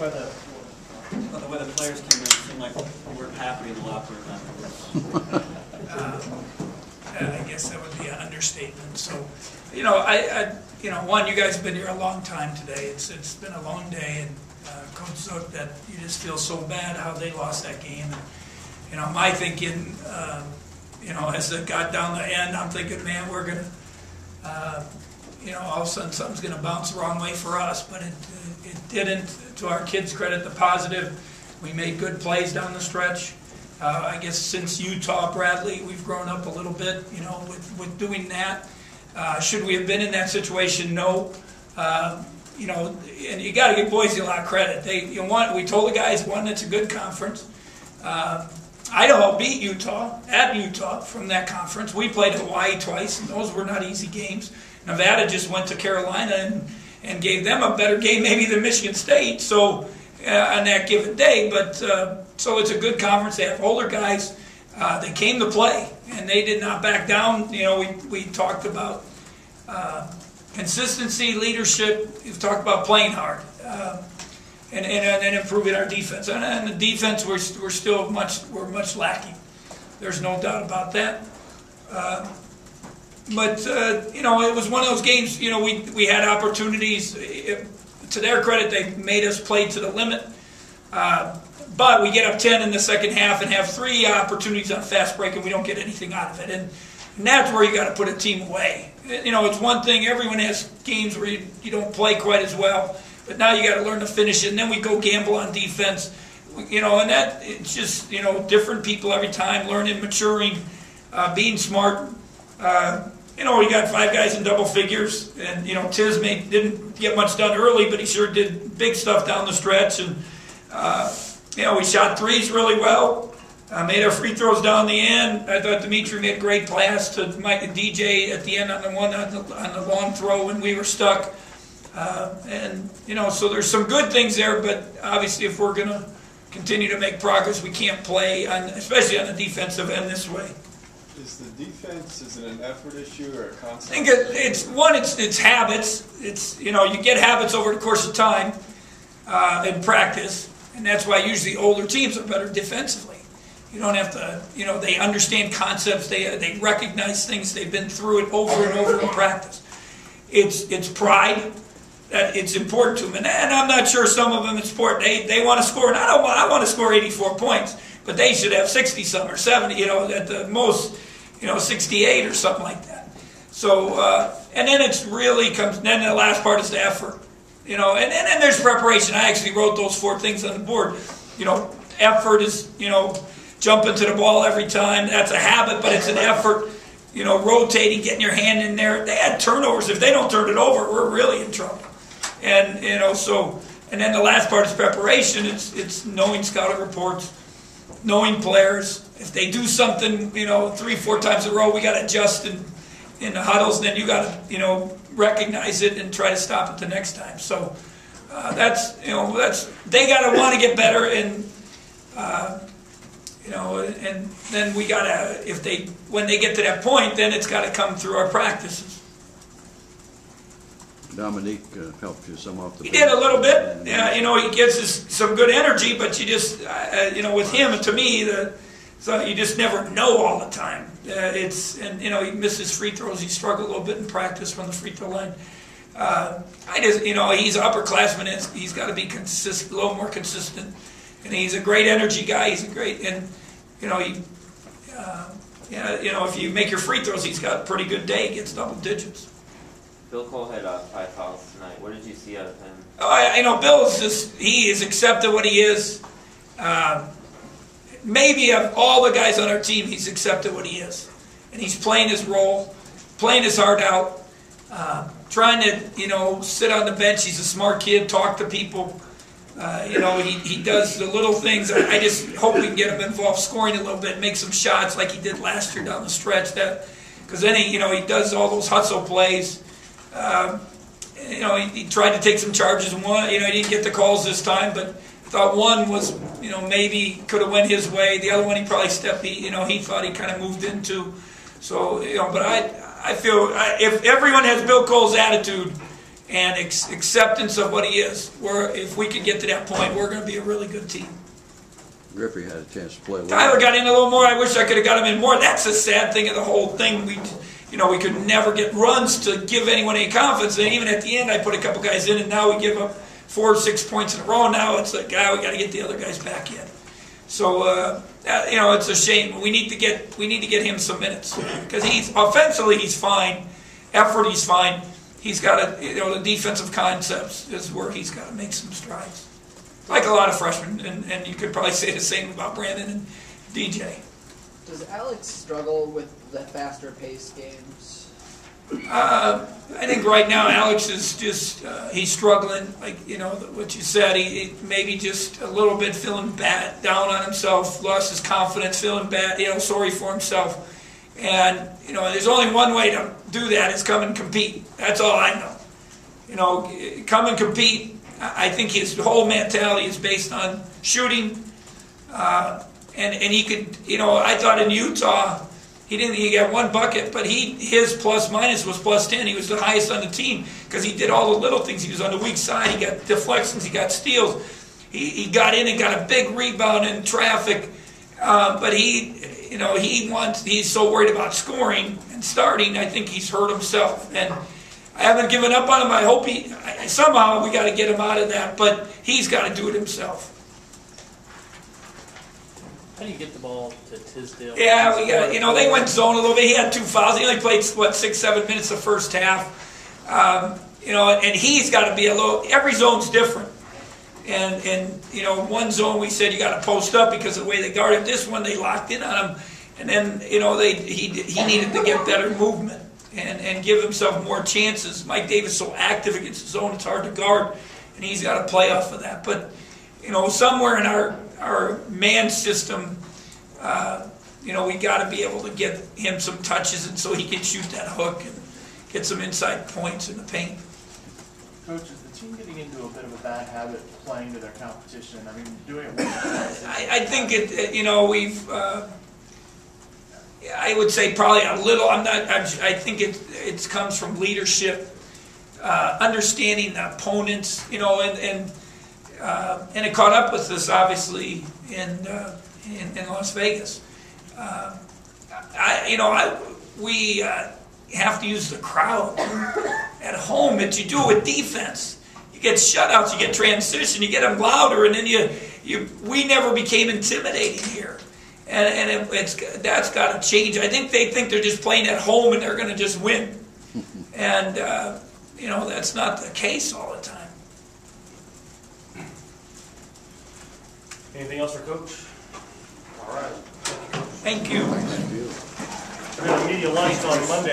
by the way the players came in, it seemed like they weren't happy in the locker room afterwards. I guess that would be an understatement. So, you know, one, you guys have been here a long time today. It's been a long day, and Coach Zook, that you just feel so bad how they lost that game. And, you know, my thinking, you know, as it got down the end, I'm thinking, man, we're gonna, you know, all of a sudden something's gonna bounce the wrong way for us, but it didn't. To our kids' credit, the positive, we made good plays down the stretch. I guess since Utah, Bradley, we've grown up a little bit, you know, with doing that. Should we have been in that situation? No. You know, and you got to give Boise a lot of credit. We told the guys, one, it's a good conference. Idaho beat Utah at Utah from that conference. We played Hawaii twice, and those were not easy games. Nevada just went to Carolina and gave them a better game maybe than Michigan State. So on that given day, but so it's a good conference. They have older guys. They came to play, and they did not back down. You know, we talked about consistency, leadership. We've talked about playing hard, and improving our defense. And the defense, we're still much lacking. There's no doubt about that. But you know, it was one of those games. You know, we had opportunities. To their credit, they made us play to the limit. But we get up 10 in the second half and have 3 opportunities on fast break, and we don't get anything out of it. And that's where you got to put a team away. You know, it's one thing. Everyone has games where you don't play quite as well, but now you got to learn to finish it. And then we go gamble on defense. You know, and that it's just, you know, different people every time, learning, maturing, being smart. You know, we got 5 guys in double figures, and you know, Tismay didn't get much done early, but he sure did big stuff down the stretch. And you know, we shot threes really well, made our free throws down the end. I thought Dimitri made a great pass to Mike and DJ at the end on the long throw when we were stuck. And you know, so there's some good things there, but obviously, if we're gonna continue to make progress, we can't play especially on the defensive end this way. Is the defense, is it an effort issue or a concept? I think it's habits. It's, you know, you get habits over the course of time in practice, and that's why usually older teams are better defensively. You don't have to, you know, they understand concepts, they recognize things, they've been through it over and over in practice. It's pride that it's important to them, and I'm not sure some of them it's important. They want to score, and I want to score 84 points, but they should have 60-some or 70, you know, at the most, you know, 68 or something like that. So, and then it's really comes, then the last part is the effort. You know, and then there's preparation. I actually wrote those 4 things on the board. You know, effort is, you know, jumping to the ball every time. That's a habit, but it's an effort. You know, rotating, getting your hand in there. They had turnovers. If they don't turn it over, we're really in trouble. And, you know, so, and then the last part is preparation. It's knowing scouting reports, knowing players. If they do something, you know, 3-4 times in a row, we got to adjust in the huddles, and then you got to, you know, recognize it and try to stop it the next time. So that's, you know, they got to want to get better, and you know, and then we got to, when they get to that point, then it's got to come through our practices. Dominique helped you some off the bench. He did a little bit. Yeah, you know, he gives us some good energy, but you just, you know, with him, to me, so you just never know all the time. And you know, he misses free throws. He struggled a little bit in practice from the free throw line. You know, he's an upperclassman. He's got to be consistent, a little more consistent. And he's a great energy guy. He's a great, and you know, yeah, you know, if you make your free throws, he's got a pretty good day. He gets double digits. Bill Cole had 5 fouls tonight. What did you see out of him? You know, Bill's he has accepted what he is. Maybe of all the guys on our team, he's accepted what he is. And he's playing his role, playing his heart out, trying to, you know, sit on the bench. He's a smart kid, talk to people. You know, he does the little things. I just hope we can get him involved scoring a little bit, make some shots like he did last year down the stretch. Because then he does all those hustle plays. You know, he tried to take some charges, and one, you know, he didn't get the calls this time, but I thought one was, you know, maybe could have went his way. The other one he probably he thought he kind of moved into. So, you know, but I feel if everyone has Bill Cole's attitude, and acceptance of what he is. If we could get to that point, we're going to be a really good team. Griffey had a chance to play a little. Tyler got in a little more. I wish I could have got him in more. That's the sad thing of the whole thing. We could never get runs to give anyone any confidence. And even at the end, I put a couple guys in, and now we give up 4 or 6 points in a row. Now it's like, we got to get the other guys back in. So it's a shame. We need to get him some minutes because offensively he's fine, effort he's fine. He's got the defensive concepts is where he's got to make some strides. Like a lot of freshmen, and you could probably say the same about Brandon and DJ. Does Alex struggle with the faster paced games? I think right now Alex is just he's struggling. Like what you said, he maybe just a little bit feeling bad, down on himself, lost his confidence, feeling bad, sorry for himself. And there's only one way to do that: is come and compete. That's all I know. Come and compete. I think his whole mentality is based on shooting, and he could. I thought in Utah he got 1 bucket, but his plus minus was +10. He was the highest on the team because he did all the little things. He was on the weak side. He got deflections. He got steals. He got in and got a big rebound in traffic, but he's so worried about scoring and starting. I think he's hurt himself, and I haven't given up on him. I hope somehow we got to get him out of that, but he's got to do it himself. How do you get the ball to Tisdale? Yeah, we got. They went zone a little bit. He had 2 fouls. He only played 6-7 minutes the first half. And he's got to be a little. Every zone's different. And one zone we said you got to post up because of the way they guarded. This one they locked in on him, and then he needed to get better movement and give himself more chances. Mike Davis so active against the zone, it's hard to guard, and he's got to play off of that. But somewhere in our man system, we got to be able to get him some touches, and so he can shoot that hook and get some inside points in the paint. Coach, is the team getting into a bit of a bad habit playing to their competition? I mean, doing it. I think we've. I would say probably a little. I think it comes from leadership, understanding the opponents. And it caught up with us obviously in Las Vegas. We have to use the crowd at home, but you do it with defense. You get shutouts, you get transition, you get them louder, and then we never became intimidating here. And that's got to change. I think they think they're just playing at home and they're going to just win. And, that's not the case all the time. Anything else for Coach? All right. Thank you. We're going to media lunch on Monday.